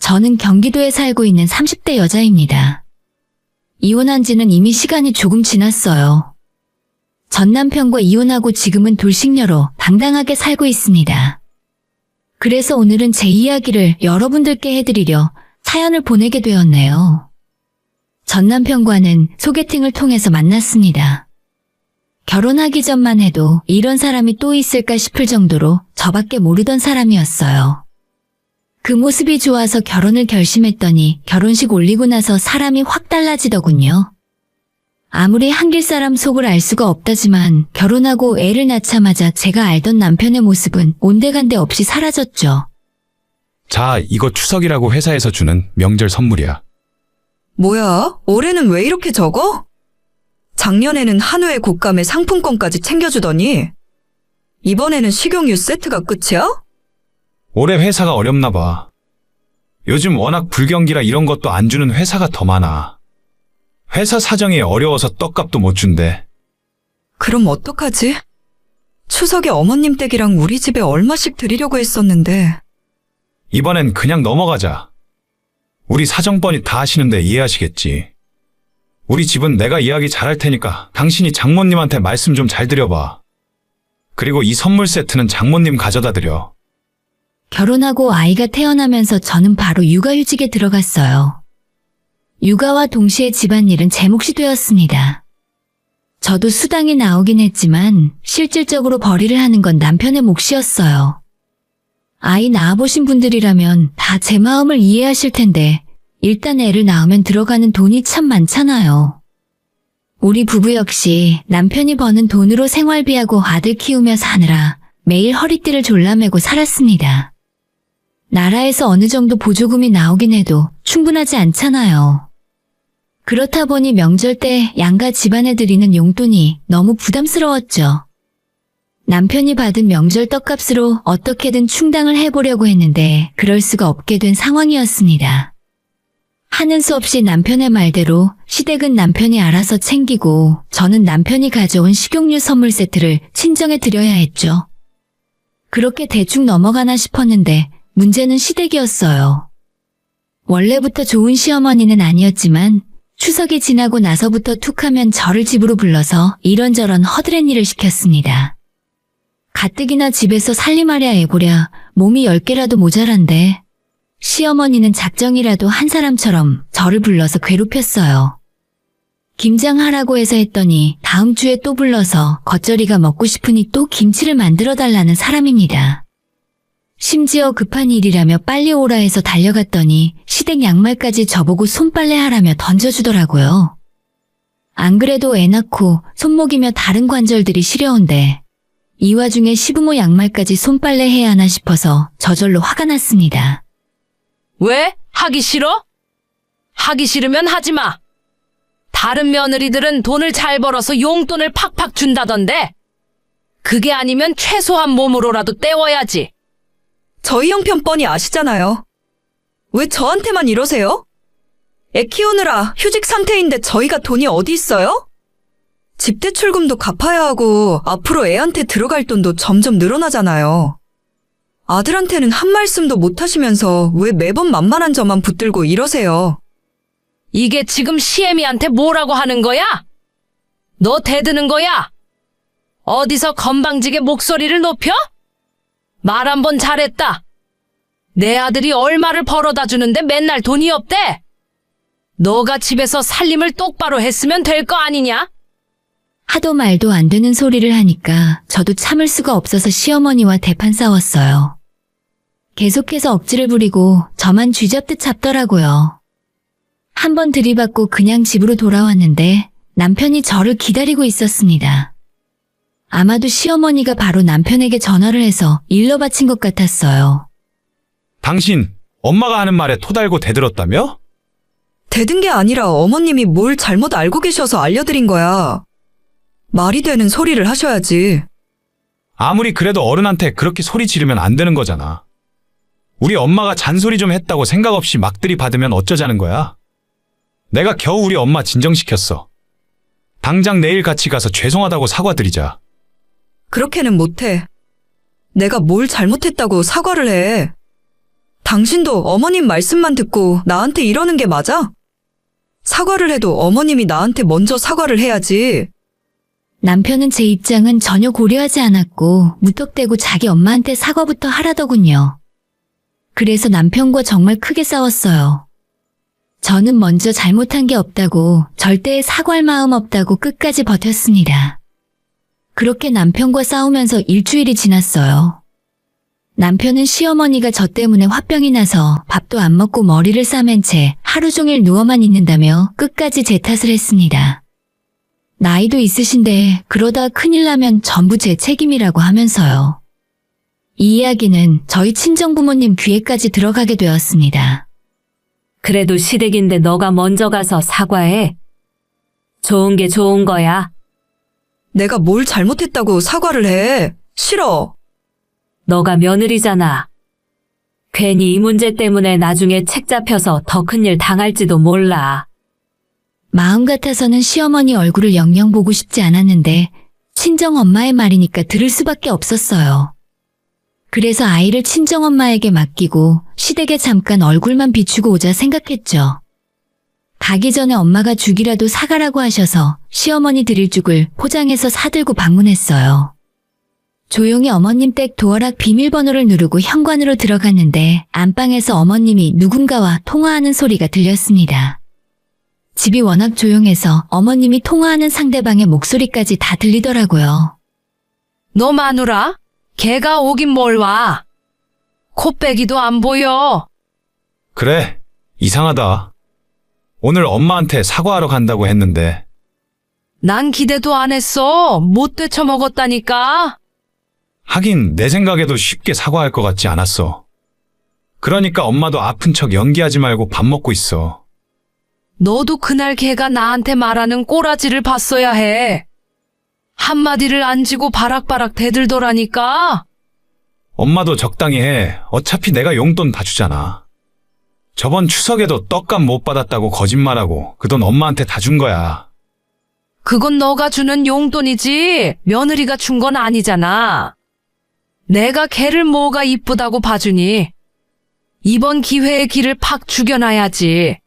저는 경기도에 살고 있는 30대 여자입니다. 이혼한 지는 이미 시간이 조금 지났어요. 전 남편과 이혼하고 지금은 돌싱녀로 당당하게 살고 있습니다. 그래서 오늘은 제 이야기를 여러분들께 해드리려 사연을 보내게 되었네요. 전 남편과는 소개팅을 통해서 만났습니다. 결혼하기 전만 해도 이런 사람이 또 있을까 싶을 정도로 저밖에 모르던 사람이었어요. 그 모습이 좋아서 결혼을 결심했더니 결혼식 올리고 나서 사람이 확 달라지더군요. 아무리 한길 사람 속을 알 수가 없다지만 결혼하고 애를 낳자마자 제가 알던 남편의 모습은 온데간데 없이 사라졌죠. 자, 이거 추석이라고 회사에서 주는 명절 선물이야. 뭐야? 올해는 왜 이렇게 적어? 작년에는 한우의 곶감에 상품권까지 챙겨주더니 이번에는 식용유 세트가 끝이야? 올해 회사가 어렵나 봐. 요즘 워낙 불경기라 이런 것도 안 주는 회사가 더 많아. 회사 사정이 어려워서 떡값도 못 준대. 그럼 어떡하지? 추석에 어머님 댁이랑 우리 집에 얼마씩 드리려고 했었는데. 이번엔 그냥 넘어가자. 우리 사정 뻔히 다 아시는데 이해하시겠지. 우리 집은 내가 이야기 잘할 테니까 당신이 장모님한테 말씀 좀 잘 드려봐. 그리고 이 선물 세트는 장모님 가져다 드려. 결혼하고 아이가 태어나면서 저는 바로 육아휴직에 들어갔어요. 육아와 동시에 집안일은 제 몫이 되었습니다. 저도 수당이 나오긴 했지만 실질적으로 벌이를 하는 건 남편의 몫이었어요. 아이 낳아보신 분들이라면 다 제 마음을 이해하실 텐데 일단 애를 낳으면 들어가는 돈이 참 많잖아요. 우리 부부 역시 남편이 버는 돈으로 생활비하고 아들 키우며 사느라 매일 허리띠를 졸라매고 살았습니다. 나라에서 어느 정도 보조금이 나오긴 해도 충분하지 않잖아요. 그렇다 보니 명절 때 양가 집안에 드리는 용돈이 너무 부담스러웠죠. 남편이 받은 명절 떡값으로 어떻게든 충당을 해보려고 했는데 그럴 수가 없게 된 상황이었습니다. 하는 수 없이 남편의 말대로 시댁은 남편이 알아서 챙기고 저는 남편이 가져온 식용유 선물 세트를 친정에 드려야 했죠. 그렇게 대충 넘어가나 싶었는데 문제는 시댁이었어요. 원래부터 좋은 시어머니는 아니었지만 추석이 지나고 나서부터 툭하면 저를 집으로 불러서 이런저런 허드렛 일을 시켰습니다. 가뜩이나 집에서 살림하랴 애보랴 몸이 10개라도 모자란데 시어머니는 작정이라도 한 사람처럼 저를 불러서 괴롭혔어요. 김장하라고 해서 했더니 다음 주에 또 불러서 겉절이가 먹고 싶으니 또 김치를 만들어 달라는 사람입니다. 심지어 급한 일이라며 빨리 오라 해서 달려갔더니 시댁 양말까지 저보고 손빨래 하라며 던져주더라고요. 안 그래도 애 낳고 손목이며 다른 관절들이 시려운데 이 와중에 시부모 양말까지 손빨래 해야 하나 싶어서 저절로 화가 났습니다. 왜? 하기 싫어? 하기 싫으면 하지 마. 다른 며느리들은 돈을 잘 벌어서 용돈을 팍팍 준다던데. 그게 아니면 최소한 몸으로라도 때워야지. 저희 형편 뻔히 아시잖아요. 왜 저한테만 이러세요? 애 키우느라 휴직 상태인데 저희가 돈이 어디 있어요? 집 대출금도 갚아야 하고 앞으로 애한테 들어갈 돈도 점점 늘어나잖아요. 아들한테는 한 말씀도 못 하시면서 왜 매번 만만한 저만 붙들고 이러세요? 이게 지금 시애미한테 뭐라고 하는 거야? 너 대드는 거야? 어디서 건방지게 목소리를 높여? 말 한 번 잘했다. 내 아들이 얼마를 벌어다 주는데 맨날 돈이 없대? 너가 집에서 살림을 똑바로 했으면 될 거 아니냐? 하도 말도 안 되는 소리를 하니까 저도 참을 수가 없어서 시어머니와 대판 싸웠어요. 계속해서 억지를 부리고 저만 쥐잡듯 잡더라고요. 한 번 들이받고 그냥 집으로 돌아왔는데 남편이 저를 기다리고 있었습니다. 아마도 시어머니가 바로 남편에게 전화를 해서 일러 바친 것 같았어요. 당신, 엄마가 하는 말에 토달고 대들었다며? 대든 게 아니라 어머님이 뭘 잘못 알고 계셔서 알려드린 거야. 말이 되는 소리를 하셔야지. 아무리 그래도 어른한테 그렇게 소리 지르면 안 되는 거잖아. 우리 엄마가 잔소리 좀 했다고 생각 없이 막 들이받으면 어쩌자는 거야? 내가 겨우 우리 엄마 진정시켰어. 당장 내일 같이 가서 죄송하다고 사과드리자. 그렇게는 못해. 내가 뭘 잘못했다고 사과를 해. 당신도 어머님 말씀만 듣고 나한테 이러는 게 맞아? 사과를 해도 어머님이 나한테 먼저 사과를 해야지. 남편은 제 입장은 전혀 고려하지 않았고 무턱대고 자기 엄마한테 사과부터 하라더군요. 그래서 남편과 정말 크게 싸웠어요. 저는 먼저 잘못한 게 없다고, 절대 사과할 마음 없다고 끝까지 버텼습니다. 그렇게 남편과 싸우면서 일주일이 지났어요. 남편은 시어머니가 저 때문에 화병이 나서 밥도 안 먹고 머리를 싸맨 채 하루 종일 누워만 있는다며 끝까지 제 탓을 했습니다. 나이도 있으신데 그러다 큰일 나면 전부 제 책임이라고 하면서요. 이 이야기는 저희 친정부모님 귀에까지 들어가게 되었습니다. 그래도 시댁인데 너가 먼저 가서 사과해. 좋은 게 좋은 거야. 내가 뭘 잘못했다고 사과를 해. 싫어. 너가 며느리잖아. 괜히 이 문제 때문에 나중에 책 잡혀서 더 큰일 당할지도 몰라. 마음 같아서는 시어머니 얼굴을 영영 보고 싶지 않았는데 친정엄마의 말이니까 들을 수밖에 없었어요. 그래서 아이를 친정엄마에게 맡기고 시댁에 잠깐 얼굴만 비추고 오자 생각했죠. 가기 전에 엄마가 죽이라도 사가라고 하셔서 시어머니 드릴 죽을 포장해서 사들고 방문했어요. 조용히 어머님 댁 도어락 비밀번호를 누르고 현관으로 들어갔는데 안방에서 어머님이 누군가와 통화하는 소리가 들렸습니다. 집이 워낙 조용해서 어머님이 통화하는 상대방의 목소리까지 다 들리더라고요. 너 마누라? 걔가 오긴 뭘 와. 코빼기도 안 보여. 그래, 이상하다. 오늘 엄마한테 사과하러 간다고 했는데. 난 기대도 안 했어. 못 되쳐먹었다니까. 하긴 내 생각에도 쉽게 사과할 것 같지 않았어. 그러니까 엄마도 아픈 척 연기하지 말고 밥 먹고 있어. 너도 그날 걔가 나한테 말하는 꼬라지를 봤어야 해. 한마디를 안 지고 바락바락 대들더라니까. 엄마도 적당히 해. 어차피 내가 용돈 다 주잖아. 저번 추석에도 떡값 못 받았다고 거짓말하고 그 돈 엄마한테 다 준 거야. 그건 너가 주는 용돈이지 며느리가 준 건 아니잖아. 내가 걔를 뭐가 이쁘다고 봐주니. 이번 기회에 기를 팍 죽여놔야지.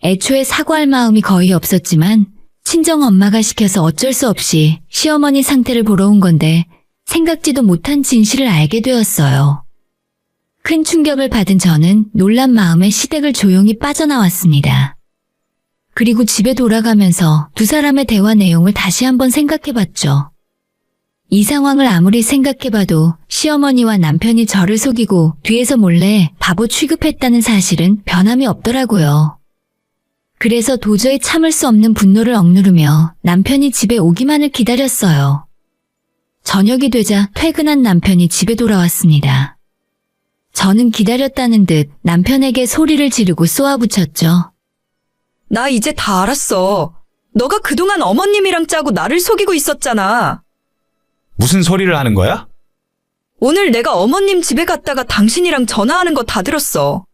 애초에 사과할 마음이 거의 없었지만 친정엄마가 시켜서 어쩔 수 없이 시어머니 상태를 보러 온 건데 생각지도 못한 진실을 알게 되었어요. 큰 충격을 받은 저는 놀란 마음에 시댁을 조용히 빠져나왔습니다. 그리고 집에 돌아가면서 두 사람의 대화 내용을 다시 한번 생각해봤죠. 이 상황을 아무리 생각해봐도 시어머니와 남편이 저를 속이고 뒤에서 몰래 바보 취급했다는 사실은 변함이 없더라고요. 그래서 도저히 참을 수 없는 분노를 억누르며 남편이 집에 오기만을 기다렸어요. 저녁이 되자 퇴근한 남편이 집에 돌아왔습니다. 저는 기다렸다는 듯 남편에게 소리를 지르고 쏘아붙였죠. 나 이제 다 알았어. 너가 그동안 어머님이랑 짜고 나를 속이고 있었잖아. 무슨 소리를 하는 거야? 오늘 내가 어머님 집에 갔다가 당신이랑 전화하는 거 다 들었어.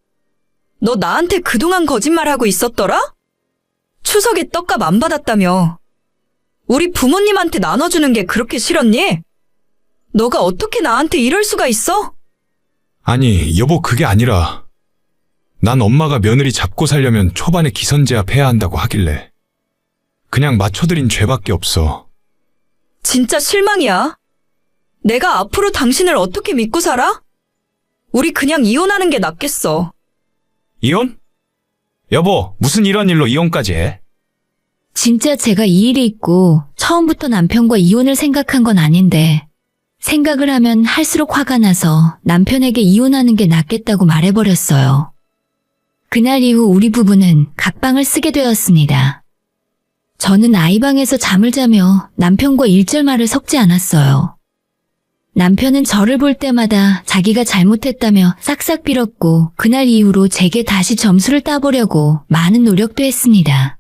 너 나한테 그동안 거짓말하고 있었더라? 추석에 떡값 안 받았다며. 우리 부모님한테 나눠주는 게 그렇게 싫었니? 너가 어떻게 나한테 이럴 수가 있어? 아니, 여보, 그게 아니라 난 엄마가 며느리 잡고 살려면 초반에 기선제압 해야 한다고 하길래 그냥 맞춰드린 죄밖에 없어. 진짜 실망이야. 내가 앞으로 당신을 어떻게 믿고 살아? 우리 그냥 이혼하는 게 낫겠어. 이혼? 여보, 무슨 이런 일로 이혼까지 해? 진짜 제가 이 일이 있고 처음부터 남편과 이혼을 생각한 건 아닌데 생각을 하면 할수록 화가 나서 남편에게 이혼하는 게 낫겠다고 말해버렸어요. 그날 이후 우리 부부는 각방을 쓰게 되었습니다. 저는 아이방에서 잠을 자며 남편과 일절말을 섞지 않았어요. 남편은 저를 볼 때마다 자기가 잘못했다며 싹싹 빌었고 그날 이후로 제게 다시 점수를 따보려고 많은 노력도 했습니다.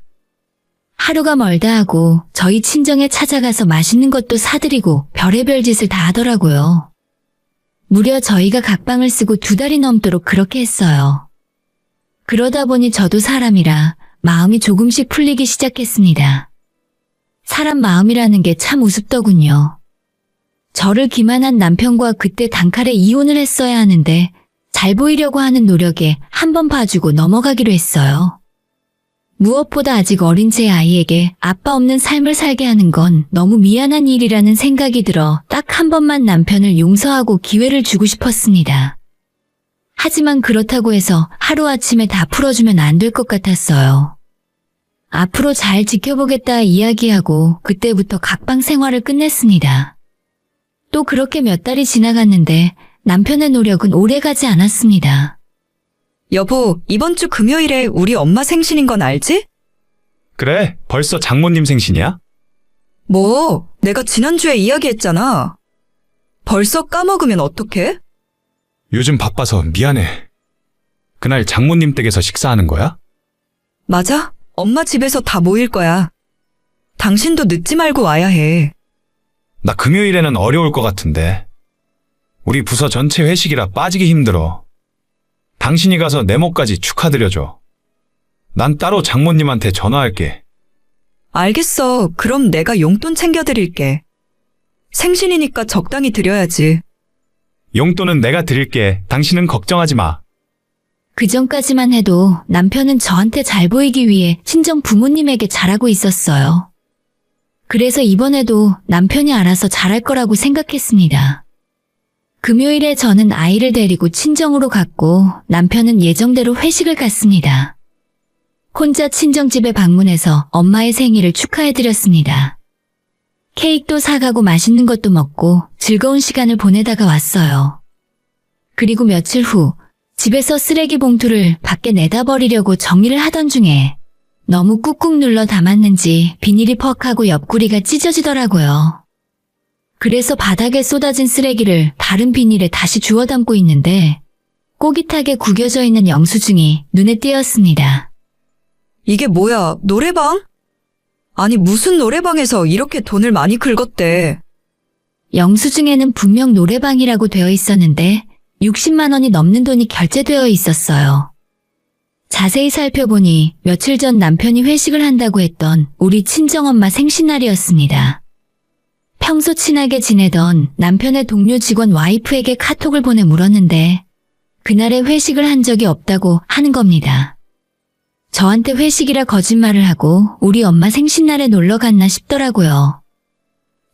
하루가 멀다 하고 저희 친정에 찾아가서 맛있는 것도 사드리고 별의별 짓을 다 하더라고요. 무려 저희가 각방을 쓰고 2달이 넘도록 그렇게 했어요. 그러다 보니 저도 사람이라 마음이 조금씩 풀리기 시작했습니다. 사람 마음이라는 게 참 우습더군요. 저를 기만한 남편과 그때 단칼에 이혼을 했어야 하는데 잘 보이려고 하는 노력에 한번 봐주고 넘어가기로 했어요. 무엇보다 아직 어린 제 아이에게 아빠 없는 삶을 살게 하는 건 너무 미안한 일이라는 생각이 들어 딱 한 번만 남편을 용서하고 기회를 주고 싶었습니다. 하지만 그렇다고 해서 하루아침에 다 풀어주면 안 될 것 같았어요. 앞으로 잘 지켜보겠다 이야기하고 그때부터 각방 생활을 끝냈습니다. 또 그렇게 몇 달이 지나갔는데 남편의 노력은 오래가지 않았습니다. 여보, 이번 주 금요일에 우리 엄마 생신인 건 알지? 그래, 벌써 장모님 생신이야? 뭐, 내가 지난주에 이야기했잖아. 벌써 까먹으면 어떡해? 요즘 바빠서 미안해. 그날 장모님 댁에서 식사하는 거야? 맞아. 엄마 집에서 다 모일 거야. 당신도 늦지 말고 와야 해. 나 금요일에는 어려울 것 같은데. 우리 부서 전체 회식이라 빠지기 힘들어. 당신이 가서 내 몫까지 축하드려줘. 난 따로 장모님한테 전화할게. 알겠어. 그럼 내가 용돈 챙겨드릴게. 생신이니까 적당히 드려야지. 용돈은 내가 드릴게. 당신은 걱정하지 마. 그 전까지만 해도 남편은 저한테 잘 보이기 위해 친정 부모님에게 잘하고 있었어요. 그래서 이번에도 남편이 알아서 잘할 거라고 생각했습니다. 금요일에 저는 아이를 데리고 친정으로 갔고 남편은 예정대로 회식을 갔습니다. 혼자 친정집에 방문해서 엄마의 생일을 축하해드렸습니다. 케이크도 사가고 맛있는 것도 먹고 즐거운 시간을 보내다가 왔어요. 그리고 며칠 후 집에서 쓰레기 봉투를 밖에 내다 버리려고 정리를 하던 중에 너무 꾹꾹 눌러 담았는지 비닐이 퍽하고 옆구리가 찢어지더라고요. 그래서 바닥에 쏟아진 쓰레기를 다른 비닐에 다시 주워 담고 있는데 꼬깃하게 구겨져 있는 영수증이 눈에 띄었습니다. 이게 뭐야, 노래방? 아니, 무슨 노래방에서 이렇게 돈을 많이 긁었대. 영수증에는 분명 노래방이라고 되어 있었는데 60만 원이 넘는 돈이 결제되어 있었어요. 자세히 살펴보니 며칠 전 남편이 회식을 한다고 했던 우리 친정엄마 생신날이었습니다. 평소 친하게 지내던 남편의 동료 직원 와이프에게 카톡을 보내 물었는데 그날에 회식을 한 적이 없다고 하는 겁니다. 저한테 회식이라 거짓말을 하고 우리 엄마 생신날에 놀러 갔나 싶더라고요.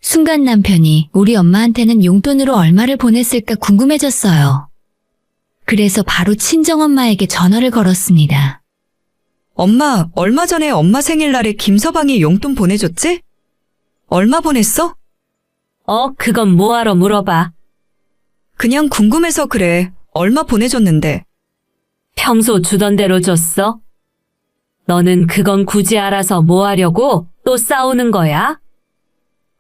순간 남편이 우리 엄마한테는 용돈으로 얼마를 보냈을까 궁금해졌어요. 그래서 바로 친정엄마에게 전화를 걸었습니다. 엄마, 얼마 전에 엄마 생일날에 김서방이 용돈 보내줬지? 얼마 보냈어? 그건 뭐하러 물어봐. 그냥 궁금해서 그래. 얼마 보내줬는데. 평소 주던 대로 줬어? 너는 그건 굳이 알아서 뭐 하려고 또 싸우는 거야?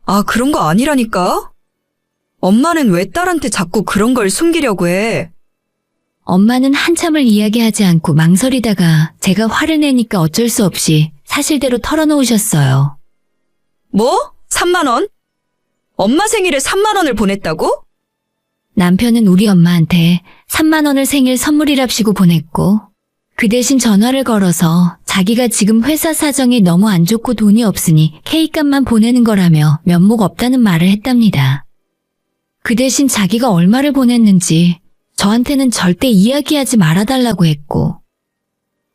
아, 그런 거 아니라니까? 엄마는 왜 딸한테 자꾸 그런 걸 숨기려고 해? 엄마는 한참을 이야기하지 않고 망설이다가 제가 화를 내니까 어쩔 수 없이 사실대로 털어놓으셨어요. 뭐? 3만 원? 엄마 생일에 3만 원을 보냈다고? 남편은 우리 엄마한테 3만 원을 생일 선물이랍시고 보냈고 그 대신 전화를 걸어서 자기가 지금 회사 사정이 너무 안 좋고 돈이 없으니 케이크값만 보내는 거라며 면목 없다는 말을 했답니다. 그 대신 자기가 얼마를 보냈는지 저한테는 절대 이야기하지 말아달라고 했고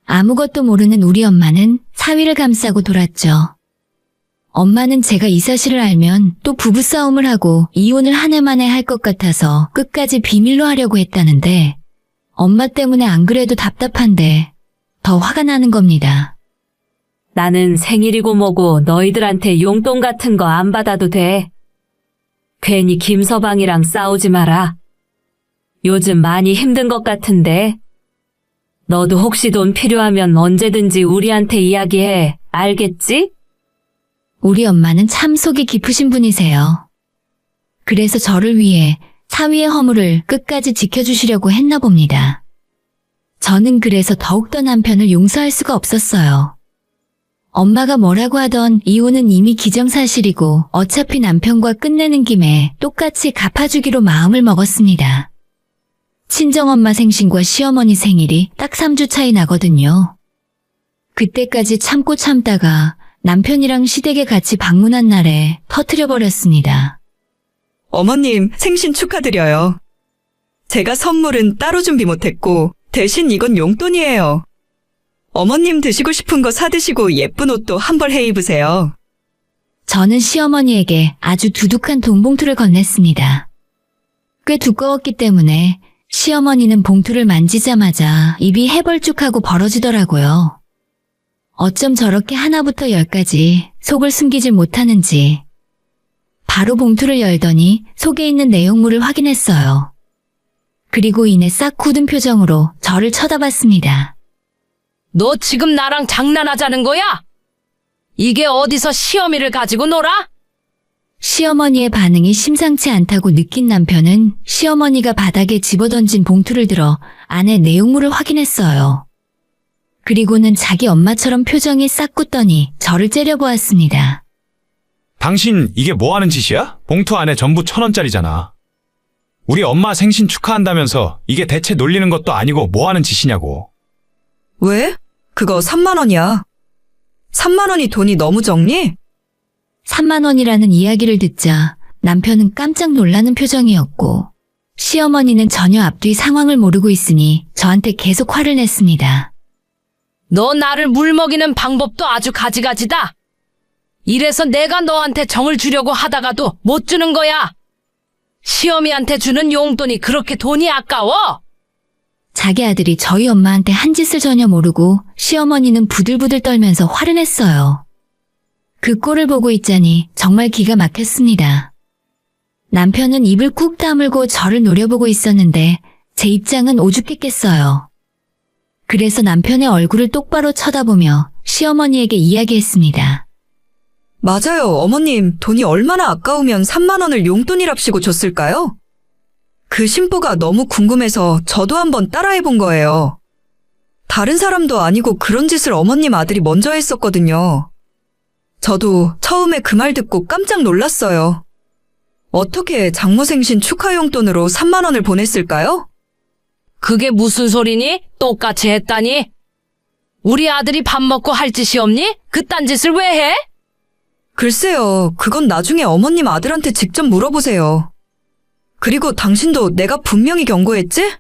아무것도 모르는 우리 엄마는 사위를 감싸고 돌았죠. 엄마는 제가 이 사실을 알면 또 부부싸움을 하고 이혼을 한 해 만에 할 것 같아서 끝까지 비밀로 하려고 했다는데 엄마 때문에 안 그래도 답답한데 더 화가 나는 겁니다. 나는 생일이고 뭐고 너희들한테 용돈 같은 거 안 받아도 돼. 괜히 김서방이랑 싸우지 마라. 요즘 많이 힘든 것 같은데. 너도 혹시 돈 필요하면 언제든지 우리한테 이야기해. 알겠지? 우리 엄마는 참 속이 깊으신 분이세요. 그래서 저를 위해 사위의 허물을 끝까지 지켜주시려고 했나 봅니다. 저는 그래서 더욱더 남편을 용서할 수가 없었어요. 엄마가 뭐라고 하던 이혼은 이미 기정사실이고 어차피 남편과 끝내는 김에 똑같이 갚아주기로 마음을 먹었습니다. 친정엄마 생신과 시어머니 생일이 딱 3주 차이 나거든요. 그때까지 참고 참다가 남편이랑 시댁에 같이 방문한 날에 터뜨려버렸습니다. 어머님, 생신 축하드려요. 제가 선물은 따로 준비 못했고 대신 이건 용돈이에요. 어머님 드시고 싶은 거 사드시고 예쁜 옷도 한 벌 해 입으세요. 저는 시어머니에게 아주 두둑한 돈봉투를 건넸습니다. 꽤 두꺼웠기 때문에 시어머니는 봉투를 만지자마자 입이 해벌쭉하고 벌어지더라고요. 어쩜 저렇게 하나부터 열까지 속을 숨기질 못하는지. 바로 봉투를 열더니 속에 있는 내용물을 확인했어요. 그리고 이내 싹 굳은 표정으로 저를 쳐다봤습니다. 너 지금 나랑 장난하자는 거야? 이게 어디서 시어미를 가지고 놀아? 시어머니의 반응이 심상치 않다고 느낀 남편은 시어머니가 바닥에 집어던진 봉투를 들어 안에 내용물을 확인했어요. 그리고는 자기 엄마처럼 표정이 싹 굳더니 저를 째려보았습니다. 당신 이게 뭐 하는 짓이야? 봉투 안에 전부 1,000원짜리잖아. 우리 엄마 생신 축하한다면서 이게 대체 놀리는 것도 아니고 뭐 하는 짓이냐고. 왜? 그거 3만 원이야. 3만 원이 돈이 너무 적니? 3만 원이라는 이야기를 듣자 남편은 깜짝 놀라는 표정이었고 시어머니는 전혀 앞뒤 상황을 모르고 있으니 저한테 계속 화를 냈습니다. 너 나를 물먹이는 방법도 아주 가지가지다. 이래서 내가 너한테 정을 주려고 하다가도 못 주는 거야. 시어미한테 주는 용돈이 그렇게 돈이 아까워? 자기 아들이 저희 엄마한테 한 짓을 전혀 모르고 시어머니는 부들부들 떨면서 화를 냈어요. 그 꼴을 보고 있자니 정말 기가 막혔습니다. 남편은 입을 꾹 다물고 저를 노려보고 있었는데 제 입장은 오죽했겠어요. 그래서 남편의 얼굴을 똑바로 쳐다보며 시어머니에게 이야기했습니다. 맞아요, 어머님. 돈이 얼마나 아까우면 3만 원을 용돈이랍시고 줬을까요? 그 심보가 너무 궁금해서 저도 한번 따라해본 거예요. 다른 사람도 아니고 그런 짓을 어머님 아들이 먼저 했었거든요. 저도 처음에 그 말 듣고 깜짝 놀랐어요. 어떻게 장모 생신 축하 용돈으로 3만 원을 보냈을까요? 그게 무슨 소리니? 똑같이 했다니? 우리 아들이 밥 먹고 할 짓이 없니? 그딴 짓을 왜 해? 글쎄요, 그건 나중에 어머님 아들한테 직접 물어보세요. 그리고 당신도 내가 분명히 경고했지?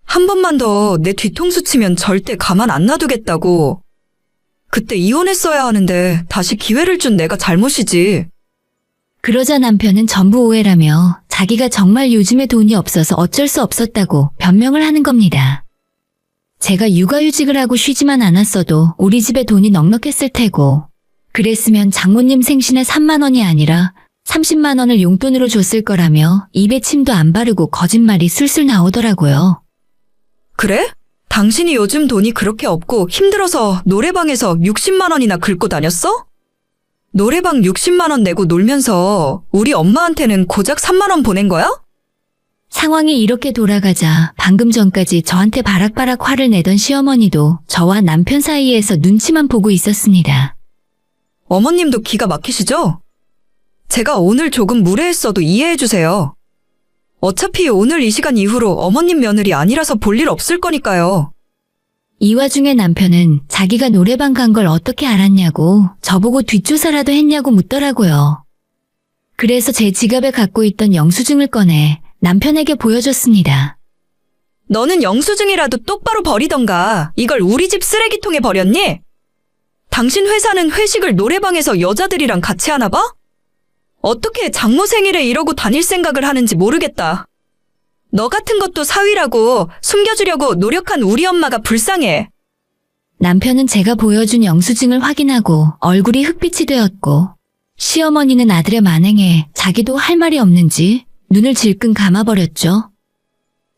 한 번만 더 내 뒤통수 치면 절대 가만 안 놔두겠다고. 그때 이혼했어야 하는데 다시 기회를 준 내가 잘못이지. 그러자 남편은 전부 오해라며 자기가 정말 요즘에 돈이 없어서 어쩔 수 없었다고 변명을 하는 겁니다. 제가 육아휴직을 하고 쉬지만 않았어도 우리 집에 돈이 넉넉했을 테고 그랬으면 장모님 생신에 3만 원이 아니라 30만 원을 용돈으로 줬을 거라며 입에 침도 안 바르고 거짓말이 술술 나오더라고요. 그래? 당신이 요즘 돈이 그렇게 없고 힘들어서 노래방에서 60만 원이나 긁고 다녔어? 노래방 60만 원 내고 놀면서 우리 엄마한테는 고작 3만 원 보낸 거야? 상황이 이렇게 돌아가자 방금 전까지 저한테 바락바락 화를 내던 시어머니도 저와 남편 사이에서 눈치만 보고 있었습니다. 어머님도 기가 막히시죠? 제가 오늘 조금 무례했어도 이해해주세요. 어차피 오늘 이 시간 이후로 어머님 며느리 아니라서 볼 일 없을 거니까요. 이 와중에 남편은 자기가 노래방 간 걸 어떻게 알았냐고 저보고 뒷조사라도 했냐고 묻더라고요. 그래서 제 지갑에 갖고 있던 영수증을 꺼내 남편에게 보여줬습니다. 너는 영수증이라도 똑바로 버리던가 이걸 우리 집 쓰레기통에 버렸니? 당신 회사는 회식을 노래방에서 여자들이랑 같이 하나 봐? 어떻게 장모 생일에 이러고 다닐 생각을 하는지 모르겠다. 너 같은 것도 사위라고 숨겨주려고 노력한 우리 엄마가 불쌍해. 남편은 제가 보여준 영수증을 확인하고 얼굴이 흑빛이 되었고 시어머니는 아들의 만행에 자기도 할 말이 없는지 눈을 질끈 감아버렸죠.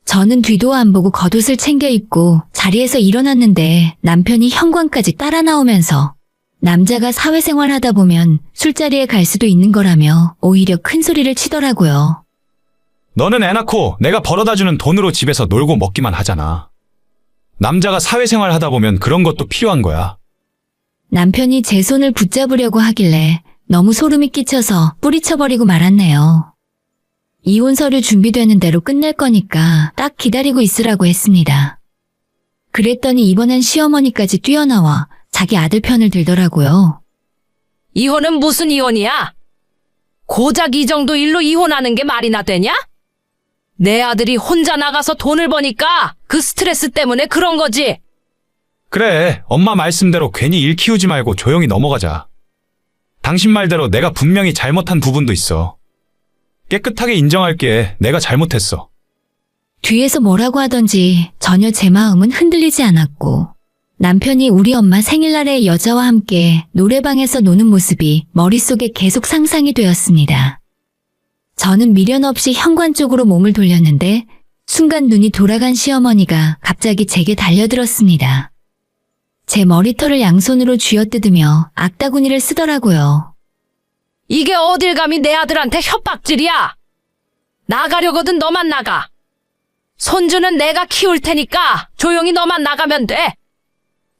저는 뒤도 안 보고 겉옷을 챙겨 입고 자리에서 일어났는데 남편이 현관까지 따라 나오면서 남자가 사회생활 하다 보면 술자리에 갈 수도 있는 거라며 오히려 큰 소리를 치더라고요. 너는 애 낳고 내가 벌어다주는 돈으로 집에서 놀고 먹기만 하잖아. 남자가 사회생활 하다 보면 그런 것도 필요한 거야. 남편이 제 손을 붙잡으려고 하길래 너무 소름이 끼쳐서 뿌리쳐버리고 말았네요. 이혼 서류 준비되는 대로 끝낼 거니까 딱 기다리고 있으라고 했습니다. 그랬더니 이번엔 시어머니까지 뛰어나와 자기 아들 편을 들더라고요. 이혼은 무슨 이혼이야? 고작 이 정도 일로 이혼하는 게 말이나 되냐? 내 아들이 혼자 나가서 돈을 버니까 그 스트레스 때문에 그런 거지. 그래, 엄마 말씀대로 괜히 일 키우지 말고 조용히 넘어가자. 당신 말대로 내가 분명히 잘못한 부분도 있어. 깨끗하게 인정할게. 내가 잘못했어. 뒤에서 뭐라고 하던지 전혀 제 마음은 흔들리지 않았고 남편이 우리 엄마 생일날에 여자와 함께 노래방에서 노는 모습이 머릿속에 계속 상상이 되었습니다. 저는 미련 없이 현관 쪽으로 몸을 돌렸는데 순간 눈이 돌아간 시어머니가 갑자기 제게 달려들었습니다. 제 머리털을 양손으로 쥐어뜯으며 악다구니를 쓰더라고요. 이게 어딜 감히 내 아들한테 협박질이야. 나가려거든 너만 나가. 손주는 내가 키울 테니까 조용히 너만 나가면 돼.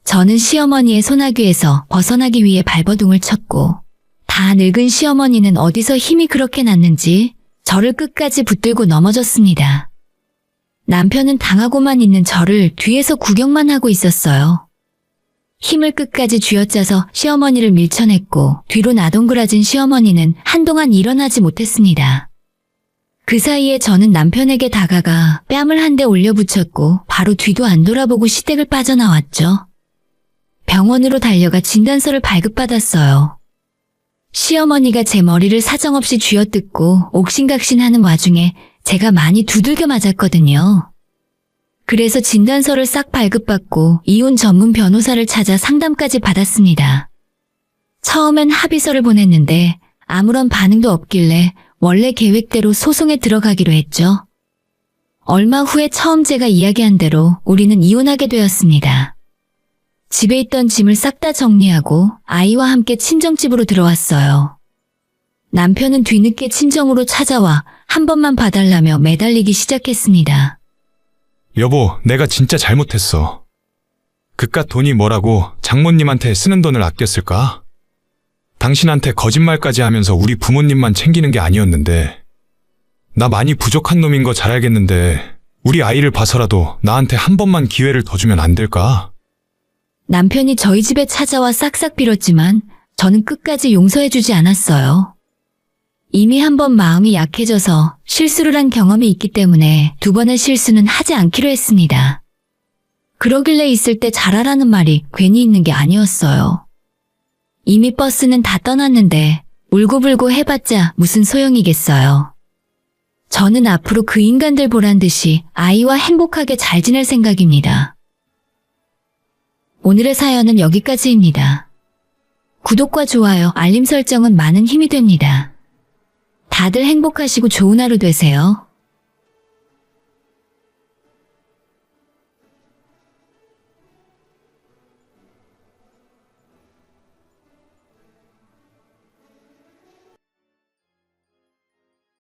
저는 시어머니의 소나귀에서 벗어나기 위해 발버둥을 쳤고 다 늙은 시어머니는 어디서 힘이 그렇게 났는지 저를 끝까지 붙들고 넘어졌습니다. 남편은 당하고만 있는 저를 뒤에서 구경만 하고 있었어요. 힘을 끝까지 쥐어짜서 시어머니를 밀쳐냈고 뒤로 나동그라진 시어머니는 한동안 일어나지 못했습니다. 그 사이에 저는 남편에게 다가가 뺨을 한 대 올려붙였고 바로 뒤도 안 돌아보고 시댁을 빠져나왔죠. 병원으로 달려가 진단서를 발급받았어요. 시어머니가 제 머리를 사정없이 쥐어뜯고 옥신각신하는 와중에 제가 많이 두들겨 맞았거든요. 그래서 진단서를 싹 발급받고 이혼 전문 변호사를 찾아 상담까지 받았습니다. 처음엔 합의서를 보냈는데 아무런 반응도 없길래 원래 계획대로 소송에 들어가기로 했죠. 얼마 후에 처음 제가 이야기한 대로 우리는 이혼하게 되었습니다. 집에 있던 짐을 싹 다 정리하고 아이와 함께 친정집으로 들어왔어요. 남편은 뒤늦게 친정으로 찾아와 한 번만 봐달라며 매달리기 시작했습니다. 여보, 내가 진짜 잘못했어. 그깟 돈이 뭐라고 장모님한테 쓰는 돈을 아꼈을까? 당신한테 거짓말까지 하면서 우리 부모님만 챙기는 게 아니었는데 나 많이 부족한 놈인 거 잘 알겠는데 우리 아이를 봐서라도 나한테 한 번만 기회를 더 주면 안 될까? 남편이 저희 집에 찾아와 싹싹 빌었지만 저는 끝까지 용서해주지 않았어요. 이미 한 번 마음이 약해져서 실수를 한 경험이 있기 때문에 두 번의 실수는 하지 않기로 했습니다. 그러길래 있을 때 잘하라는 말이 괜히 있는 게 아니었어요. 이미 버스는 다 떠났는데 울고불고 해봤자 무슨 소용이겠어요. 저는 앞으로 그 인간들 보란 듯이 아이와 행복하게 잘 지낼 생각입니다. 오늘의 사연은 여기까지입니다. 구독과 좋아요, 알림 설정은 많은 힘이 됩니다. 다들 행복하시고 좋은 하루 되세요.